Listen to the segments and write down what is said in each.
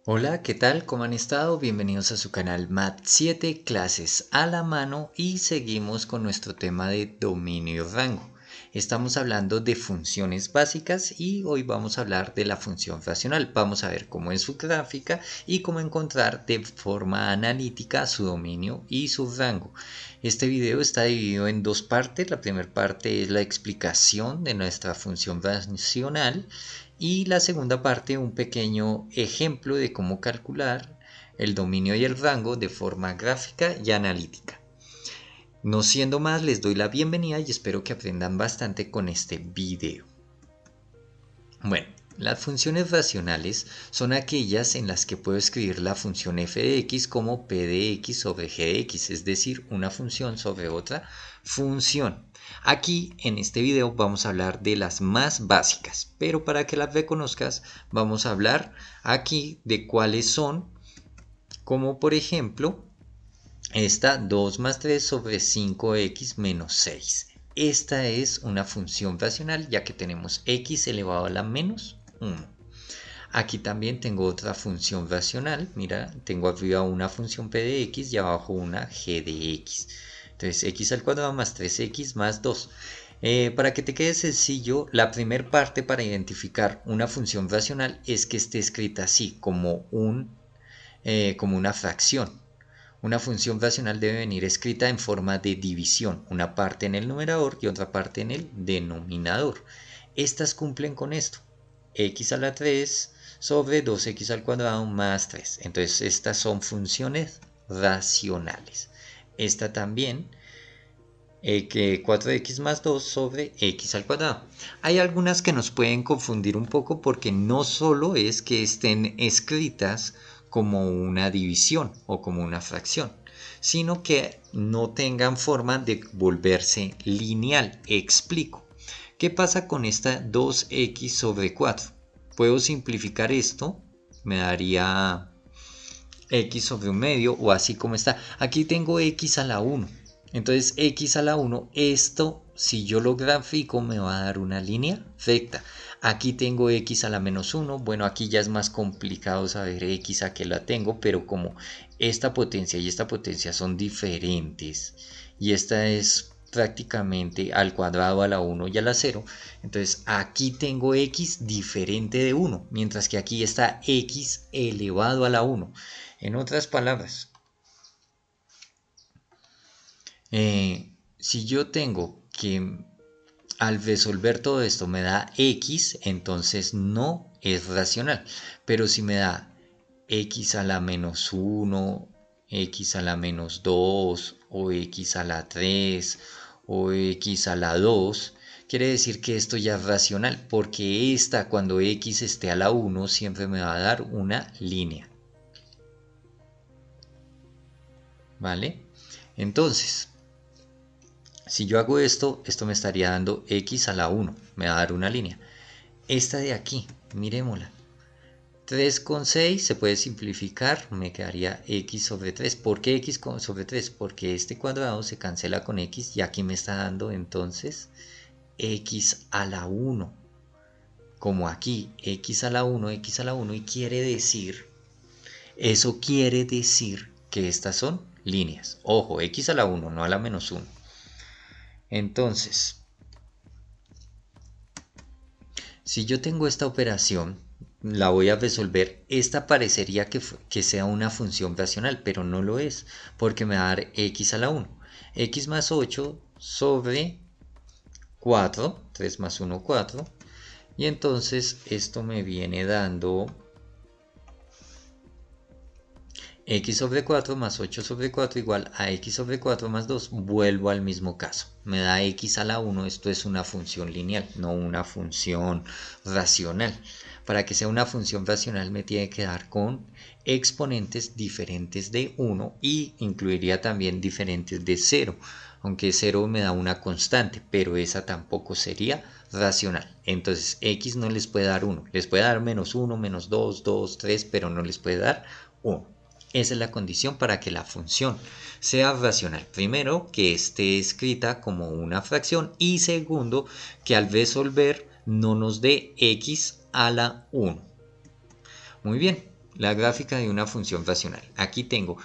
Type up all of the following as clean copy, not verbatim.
Hola, ¿qué tal? ¿Cómo han estado? Bienvenidos a su canal Mat 7 Clases a la Mano y seguimos con nuestro tema de dominio y rango. Estamos hablando de funciones básicas y hoy vamos a hablar de la función racional. Vamos a ver cómo es su gráfica y cómo encontrar de forma analítica su dominio y su rango. Este video está dividido en dos partes. La primera parte es la explicación de nuestra función racional y la segunda parte un pequeño ejemplo de cómo calcular el dominio y el rango de forma gráfica y analítica. No siendo más, les doy la bienvenida y espero que aprendan bastante con este video. Bueno, las funciones racionales son aquellas en las que puedo escribir la función f de x como p de x sobre g de x, es decir, una función sobre otra función. Aquí en este video vamos a hablar de las más básicas, pero para que las reconozcas vamos a hablar aquí de cuáles son, como por ejemplo esta 2 más 3 sobre 5x menos 6. Esta es una función racional ya que tenemos x elevado a la menos 1. Aquí también tengo otra función racional. Mira, tengo arriba una función p de x y abajo una g de x. Entonces x al cuadrado más 3x más 2. Para que te quede sencillo, la primera parte para identificar una función racional es que esté escrita así, como una fracción. Una función racional debe venir escrita en forma de división, una parte en el numerador y otra parte en el denominador. Estas cumplen con esto, x a la 3 sobre 2x al cuadrado más 3. Entonces estas son funciones racionales. Esta también, que 4x más 2 sobre x al cuadrado. Hay algunas que nos pueden confundir un poco porque no solo es que estén escritas como una división o como una fracción, sino que no tengan forma de volverse lineal. Explico. ¿Qué pasa con esta 2x sobre 4? Puedo simplificar esto, me daría x sobre un medio o así como está. Aquí tengo x a la 1. Entonces x a la 1, esto si yo lo grafico me va a dar una línea recta. Aquí tengo x a la menos 1. Bueno, aquí ya es más complicado saber x a qué la tengo, pero como esta potencia y esta potencia son diferentes y esta es prácticamente al cuadrado, a la 1 y a la 0, entonces aquí tengo x diferente de 1, mientras que aquí está x elevado a la 1. En otras palabras, si yo tengo que al resolver todo esto me da x, entonces no es racional. Pero si me da x a la menos 1, x a la menos 2, o x a la 3, o x a la 2, quiere decir que esto ya es racional, porque esta cuando x esté a la 1 siempre me va a dar una línea. ¿Vale? Entonces, si yo hago esto, esto me estaría dando x a la 1, me va a dar una línea. Esta de aquí, miremosla. 3 con 6 se puede simplificar, me quedaría x sobre 3. ¿Por qué x sobre 3? Porque este cuadrado se cancela con x y aquí me está dando entonces x a la 1. Como aquí, x a la 1, x a la 1 y eso quiere decir que estas son líneas. Ojo, x a la 1, no a la menos 1. Entonces, si yo tengo esta operación, la voy a resolver. Esta parecería que sea una función racional, pero no lo es, porque me va a dar x a la 1. X más 8 sobre 4, 3 más 1, 4. Y entonces esto me viene dando x sobre 4 más 8 sobre 4 igual a x sobre 4 más 2. Vuelvo al mismo caso. Me da x a la 1. Esto es una función lineal, no una función racional. Para que sea una función racional me tiene que dar con exponentes diferentes de 1 y incluiría también diferentes de 0. Aunque 0 me da una constante, pero esa tampoco sería racional. Entonces x no les puede dar 1. Les puede dar menos 1, menos 2, 2, 3, pero no les puede dar 1. Esa es la condición para que la función sea racional. Primero, que esté escrita como una fracción y segundo, que al resolver no nos dé x a la 1. Muy bien, la gráfica de una función racional. Aquí tengo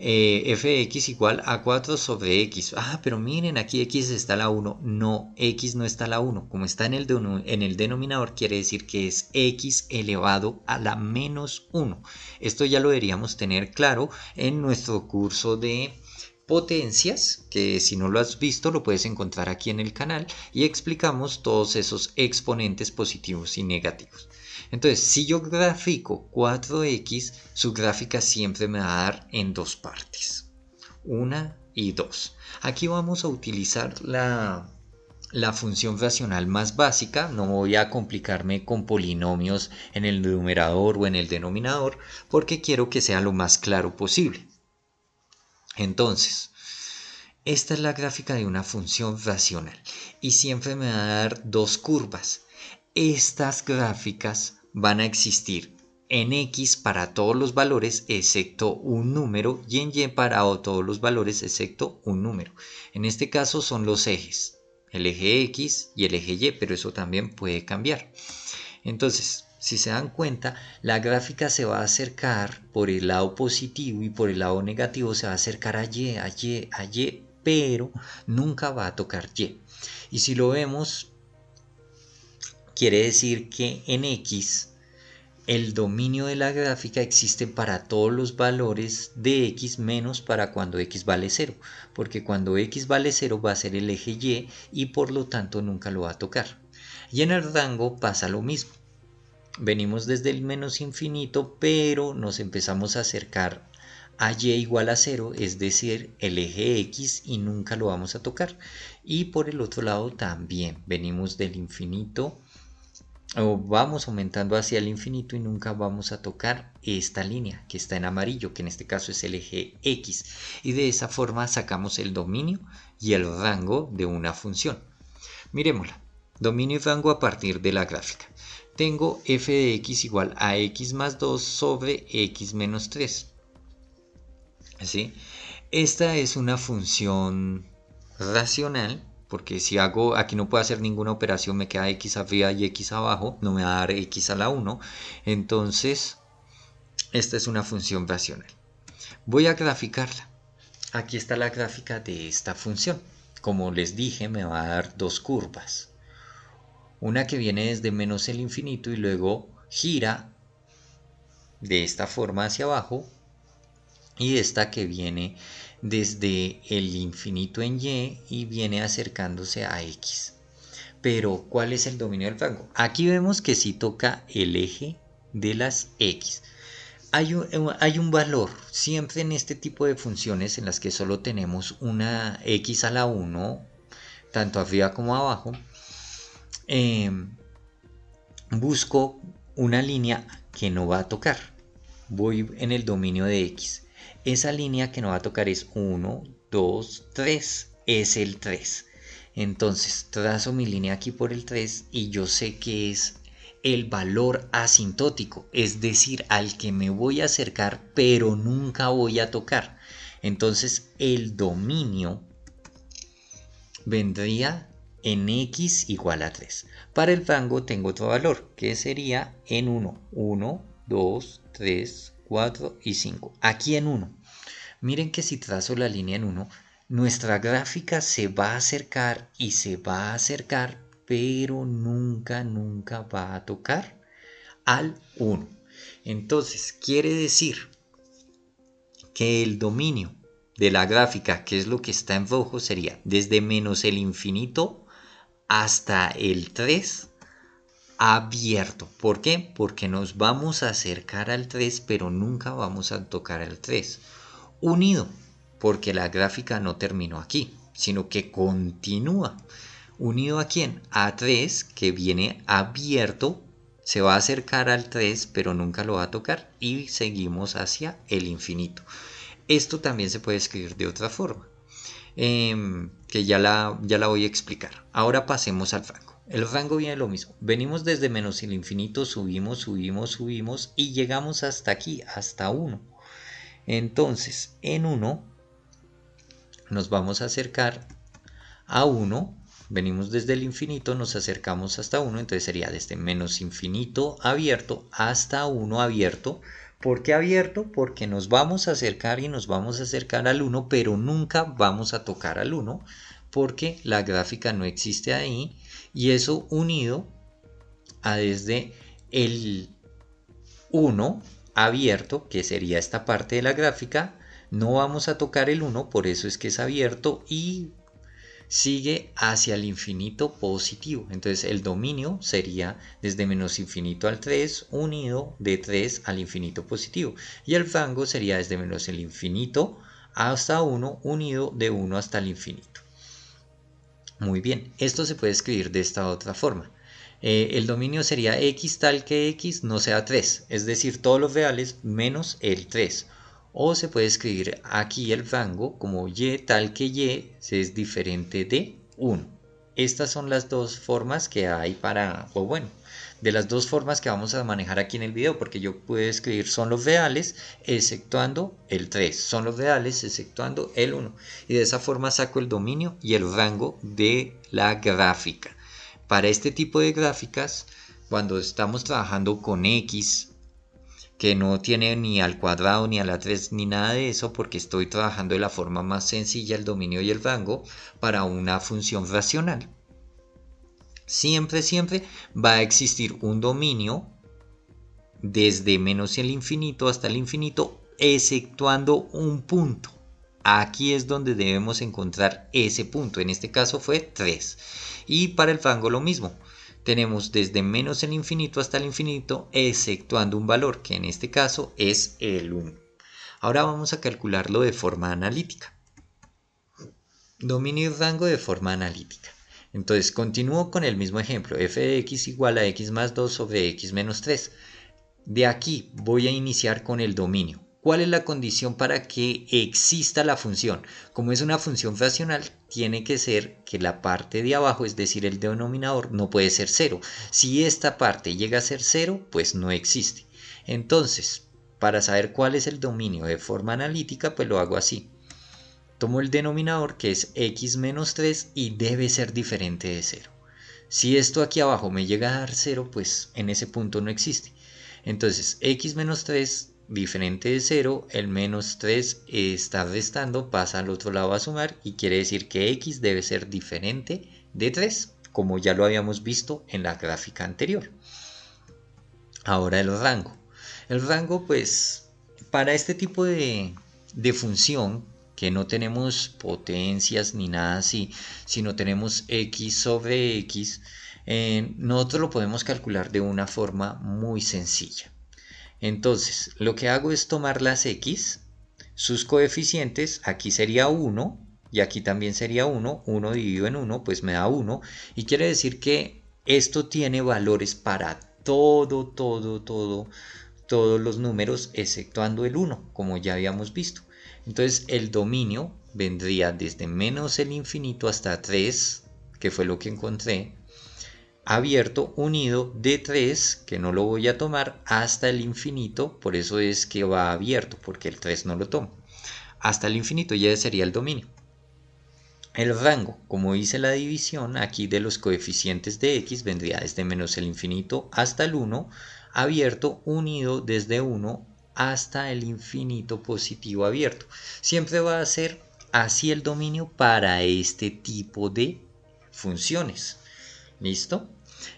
f de x igual a 4 sobre x. Ah, pero miren, aquí x está a la 1. No, x no está a la 1. Como está en el denominador, quiere decir que es x elevado a la menos 1. Esto ya lo deberíamos tener claro en nuestro curso de potencias, que si no lo has visto lo puedes encontrar aquí en el canal, y explicamos todos esos exponentes positivos y negativos. Entonces, si yo grafico 4x, su gráfica siempre me va a dar en dos partes, 1 y 2. Aquí vamos a utilizar la función racional más básica. No voy a complicarme con polinomios en el numerador o en el denominador, porque quiero que sea lo más claro posible. Entonces, esta es la gráfica de una función racional y siempre me va a dar dos curvas. Estas gráficas van a existir en x para todos los valores excepto un número y en y para todos los valores excepto un número. En este caso son los ejes, el eje x y el eje y, pero eso también puede cambiar. Entonces, si se dan cuenta, la gráfica se va a acercar por el lado positivo y por el lado negativo se va a acercar a y, a y, a y, pero nunca va a tocar y. Y si lo vemos, quiere decir que en x el dominio de la gráfica existe para todos los valores de x menos para cuando x vale 0, porque cuando x vale 0 va a ser el eje y por lo tanto nunca lo va a tocar. Y en el rango pasa lo mismo. Venimos desde el menos infinito, pero nos empezamos a acercar a y igual a 0, es decir, el eje x, y nunca lo vamos a tocar. Y por el otro lado también venimos del infinito, o vamos aumentando hacia el infinito y nunca vamos a tocar esta línea que está en amarillo, que en este caso es el eje x. Y de esa forma sacamos el dominio y el rango de una función. Miremosla. Dominio y rango a partir de la gráfica. Tengo f de x igual a x más 2 sobre x menos 3. ¿Sí? Esta es una función racional, porque si hago, aquí no puedo hacer ninguna operación, me queda x arriba y x abajo, no me va a dar x a la 1. Entonces, esta es una función racional. Voy a graficarla. Aquí está la gráfica de esta función. Como les dije, me va a dar dos curvas. Una que viene desde menos el infinito y luego gira de esta forma hacia abajo, y esta que viene desde el infinito en y viene acercándose a x. Pero, ¿cuál es el dominio del rango? Aquí vemos que sí toca el eje de las x. Hay un valor siempre en este tipo de funciones en las que solo tenemos una x a la 1, tanto arriba como abajo. Busco una línea que no va a tocar. Voy en el dominio de x. Esa línea que no va a tocar es 1, 2, 3. Es el 3. Entonces trazo mi línea aquí por el 3 y yo sé que es el valor asintótico, es decir, al que me voy a acercar pero nunca voy a tocar. Entonces el dominio vendría en x igual a 3. Para el rango tengo otro valor, que sería en 1. 1, 2, 3, 4 y 5. Aquí en 1. Miren que si trazo la línea en 1, nuestra gráfica se va a acercar y se va a acercar, pero nunca va a tocar al 1. Entonces, quiere decir que el dominio de la gráfica, que es lo que está en rojo, sería desde menos el infinito hasta el 3 abierto. ¿Por qué? Porque nos vamos a acercar al 3, pero nunca vamos a tocar al 3. Unido, porque la gráfica no terminó aquí, sino que continúa. ¿Unido a quién? A 3, que viene abierto, se va a acercar al 3, pero nunca lo va a tocar, y seguimos hacia el infinito. Esto también se puede escribir de otra forma, que ya la voy a explicar. Ahora pasemos al rango. El rango viene lo mismo. Venimos desde menos el infinito, subimos y llegamos hasta aquí, hasta 1. Entonces, en 1 nos vamos a acercar a 1. Venimos desde el infinito, nos acercamos hasta 1. Entonces sería desde menos infinito abierto hasta 1 abierto. ¿Por qué abierto? Porque nos vamos a acercar y nos vamos a acercar al 1, pero nunca vamos a tocar al 1 porque la gráfica no existe ahí, y eso unido a desde el 1 abierto, que sería esta parte de la gráfica, no vamos a tocar el 1, por eso es que es abierto y sigue hacia el infinito positivo. Entonces el dominio sería desde menos infinito al 3 unido de 3 al infinito positivo. Y el rango sería desde menos el infinito hasta 1 unido de 1 hasta el infinito. Muy bien, esto se puede escribir de esta otra forma. El dominio sería x tal que x no sea 3, es decir, todos los reales menos el 3. O se puede escribir aquí el rango como y tal que y es diferente de 1. Estas son las dos formas que hay para, o bueno, de las dos formas que vamos a manejar aquí en el video, porque yo puedo escribir son los reales exceptuando el 3, son los reales exceptuando el 1. Y de esa forma saco el dominio y el rango de la gráfica. Para este tipo de gráficas, cuando estamos trabajando con x, que no tiene ni al cuadrado, ni a la 3, ni nada de eso, porque estoy trabajando de la forma más sencilla, el dominio y el rango, para una función racional. Siempre va a existir un dominio desde menos el infinito hasta el infinito, exceptuando un punto. Aquí es donde debemos encontrar ese punto, en este caso fue 3. Y para el rango lo mismo. Tenemos desde menos el infinito hasta el infinito, exceptuando un valor, que en este caso es el 1. Ahora vamos a calcularlo de forma analítica. Dominio y rango de forma analítica. Entonces, continúo con el mismo ejemplo. F de x igual a x más 2 sobre x menos 3. De aquí voy a iniciar con el dominio. ¿Cuál es la condición para que exista la función? Como es una función racional, tiene que ser que la parte de abajo, es decir, el denominador, no puede ser 0. Si esta parte llega a ser 0, pues no existe. Entonces, para saber cuál es el dominio de forma analítica, pues lo hago así. Tomo el denominador, que es x menos 3, y debe ser diferente de 0. Si esto aquí abajo me llega a dar 0, pues en ese punto no existe. Entonces, x menos 3 diferente de 0, el menos 3 está restando, pasa al otro lado a sumar y quiere decir que x debe ser diferente de 3, como ya lo habíamos visto en la gráfica anterior. Ahora el rango. El rango, pues, para este tipo de función, que no tenemos potencias ni nada así, sino tenemos x sobre x, nosotros lo podemos calcular de una forma muy sencilla. Entonces, lo que hago es tomar las x, sus coeficientes, aquí sería 1 y aquí también sería 1, 1 dividido en 1 pues me da 1, y quiere decir que esto tiene valores para todos los números exceptuando el 1, como ya habíamos visto. Entonces el dominio vendría desde menos el infinito hasta 3, que fue lo que encontré, abierto, unido de 3, que no lo voy a tomar, hasta el infinito, por eso es que va abierto, porque el 3 no lo tomo, hasta el infinito, ya sería el dominio. El rango, como hice la división aquí de los coeficientes de x, vendría desde menos el infinito hasta el 1, abierto, unido desde 1 hasta el infinito positivo abierto. Siempre va a ser así el dominio para este tipo de funciones. ¿Listo?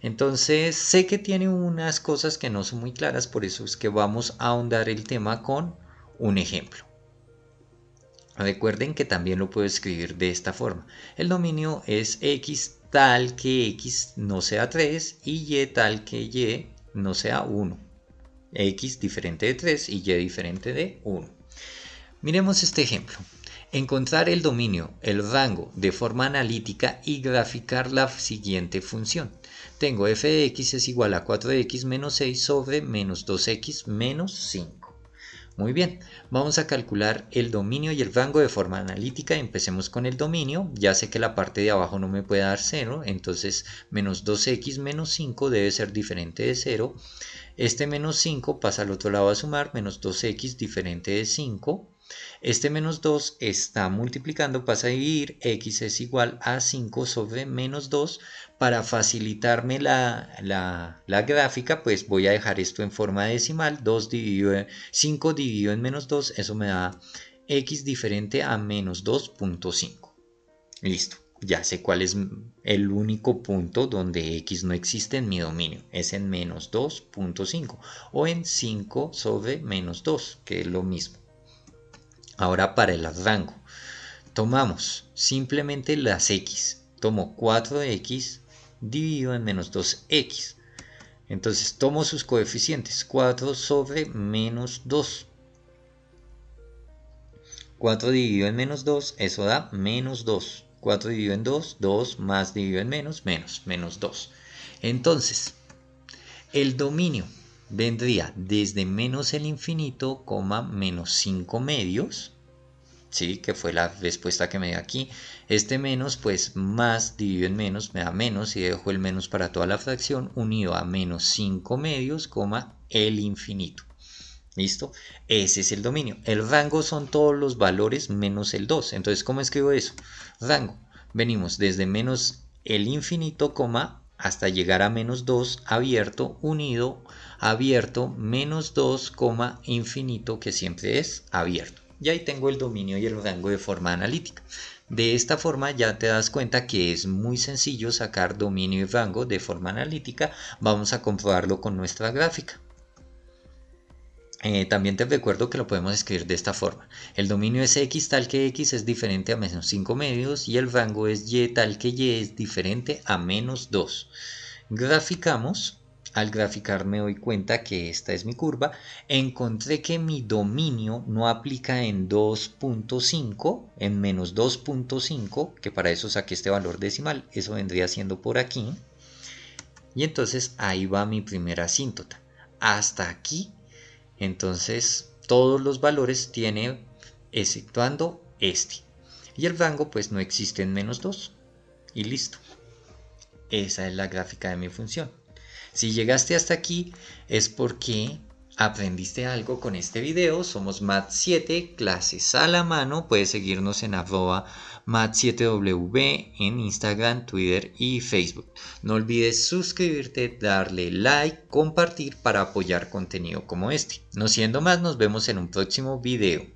Entonces sé que tiene unas cosas que no son muy claras, por eso es que vamos a ahondar el tema con un ejemplo. Recuerden que también lo puedo escribir de esta forma. El dominio es x tal que x no sea 3 y y tal que y no sea 1. X diferente de 3 y y diferente de 1. Miremos este ejemplo. Encontrar el dominio, el rango, de forma analítica y graficar la siguiente función. Tengo f de x es igual a 4x menos 6 sobre menos 2x menos 5. Muy bien, vamos a calcular el dominio y el rango de forma analítica. Empecemos con el dominio. Ya sé que la parte de abajo no me puede dar 0, entonces menos 2x menos 5 debe ser diferente de 0. Este menos 5 pasa al otro lado a sumar, menos 2x diferente de 5. Este menos 2 está multiplicando, pasa a dividir, x es igual a 5 sobre menos 2. Para facilitarme la gráfica, pues voy a dejar esto en forma decimal. 5 dividido en menos 2, eso me da x diferente a menos 2.5. Listo. Ya sé cuál es el único punto donde x no existe en mi dominio. Es en menos 2.5 o en 5 sobre menos 2, que es lo mismo. Ahora para el rango. Tomamos simplemente las x. Tomo 4x dividido en menos 2x. Entonces tomo sus coeficientes. 4 sobre menos 2. 4 dividido en menos 2, eso da menos 2. 4 dividido en 2, 2 más dividido en menos 2. Entonces, el dominio vendría desde menos el infinito, menos 5 medios, ¿sí? Que fue la respuesta que me dio aquí. Este menos, pues más dividido en menos, me da menos y dejo el menos para toda la fracción, unido a menos 5 medios, el infinito. ¿Listo? Ese es el dominio. El rango son todos los valores menos el 2. Entonces, ¿cómo escribo eso? Rango. Venimos desde menos el infinito, hasta llegar a menos 2 abierto, unido, abierto, menos 2, infinito, que siempre es abierto. Y ahí tengo el dominio y el rango de forma analítica. De esta forma ya te das cuenta que es muy sencillo sacar dominio y rango de forma analítica. Vamos a comprobarlo con nuestra gráfica. También te recuerdo que lo podemos escribir de esta forma. El dominio es x tal que x es diferente a menos 5 medios y el rango es y tal que y es diferente a menos 2. Graficamos. Al graficar me doy cuenta que esta es mi curva. Encontré que mi dominio no aplica en 2.5, en menos 2.5, que para eso saqué este valor decimal. Eso vendría siendo por aquí. Y entonces ahí va mi primera asíntota. Hasta aquí. Entonces todos los valores tiene exceptuando este. Y el rango pues no existe en menos 2. Y listo. Esa es la gráfica de mi función. Si llegaste hasta aquí es porque aprendiste algo con este video. Somos Mat7, clases a la mano. Puedes seguirnos en @mat7w en Instagram, Twitter y Facebook. No olvides suscribirte, darle like, compartir para apoyar contenido como este. No siendo más, nos vemos en un próximo video.